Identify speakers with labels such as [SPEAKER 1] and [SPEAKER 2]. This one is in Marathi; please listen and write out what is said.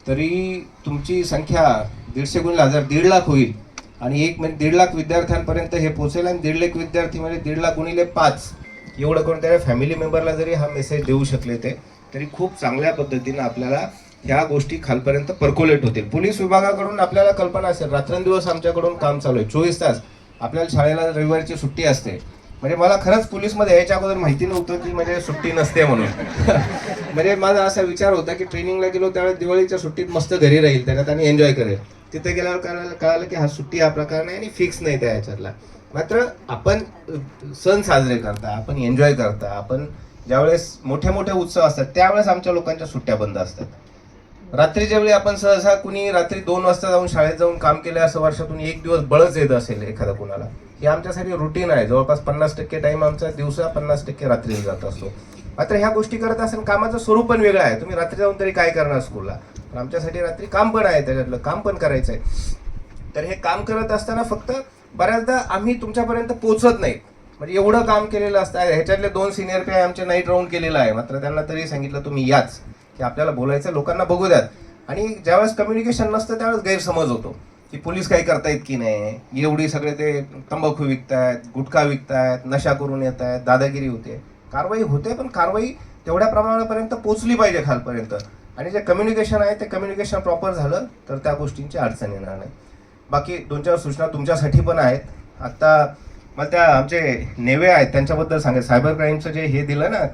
[SPEAKER 1] तरी तुमची संख्या 150 गुणिले 1000 1.5 लाख होईल आणि एक म्हणजे 1.5 लाख विद्यार्थ्यांपर्यंत हे पोहोचेल आणि 1.5 लाख विद्यार्थी म्हणजे 1.5 लाख गुणिले 5 एवढं करून त्याच्या फॅमिली मेंबरला जरी हा मेसेज देऊ शकले ते तरी खूप चांगल्या पद्धतीनं आपल्याला ह्या गोष्टी खालपर्यंत पर्क्युलेट होतील. पोलीस विभागाकडून आपल्याला कल्पना असेल रात्रंदिवस आमच्याकडून काम चालू आहे 24 तास. आपल्याला शाळेला रविवारची सुट्टी असते. म्हणजे मला खरंच पोलीसमध्ये यायच्या अगोदर माहिती नव्हतं की म्हणजे सुट्टी नसते म्हणून. म्हणजे माझा असा विचार होता की ट्रेनिंगला गेलो त्यावेळेस दिवाळीच्या सुट्टीत मस्त घरी राहील त्याच्यात आणि एन्जॉय करेल. तिथे गेल्यावर कळालं की हा सुट्टी हा प्रकार नाही आणि फिक्स नाही त्या ह्याच्यातला. मात्र आपण सण साजरे करता, आपण एन्जॉय करता, आपण ज्यावेळेस मोठे मोठे उत्सव असतात त्यावेळेस आमच्या लोकांच्या सुट्ट्या बंद असतात. रात्रीच्या वेळी आपण सहसा कुणी रात्री 2 वाजता जाऊन शाळेत जाऊन काम केलं असं वर्षातून एक दिवस बळच येत असेल एखादा कुणाला. हे आमच्यासाठी रुटीन आहे. जवळपास 50% टाइम आमचा दिवसा 50% रात्री जात असतो. मात्र ह्या गोष्टी करत असताना कामाचं स्वरूप पण वेगळं आहे. तुम्ही रात्री जाऊन तरी काय करणार स्कूलला, पण आमच्यासाठी रात्री काम पण आहे, त्याच्यातलं काम पण करायचं आहे. तर हे काम करत असताना फक्त बऱ्याचदा आम्ही तुमच्यापर्यंत पोहोचत नाही. म्हणजे एवढं काम केलेलं असतं. ह्याच्यातले 2 सिनियर पी आमचे नाईट राऊंड केलेलं आहे. मात्र त्यांना तरी सांगितलं तुम्ही याच की आपल्याला बोलायचं, लोकांना बघू द्यात. आणि ज्यावेळेस कम्युनिकेशन नसतं त्यावेळेस गैरसमज होतो की पोलीस काही करतायत की नाही, एवढी सगळे ते तंबाखू विकतायत, गुटखा विकतायत, नशा करून येत आहेत, दादागिरी होते. कारवाई होते पण कारवाई तेवढ्या प्रमाणापर्यंत पोचली पाहिजे खालपर्यंत. आणि जे कम्युनिकेशन आहे ते कम्युनिकेशन प्रॉपर झालं तर त्या गोष्टींची अडचण येणार नाही. बाकी 2-4 सूचना तुमच्यासाठी पण आहेत. आत्ता मला त्या आमचे नेवे आहेत त्यांच्याबद्दल सांगा. सायबर क्राईमचं जे हे दिलं ना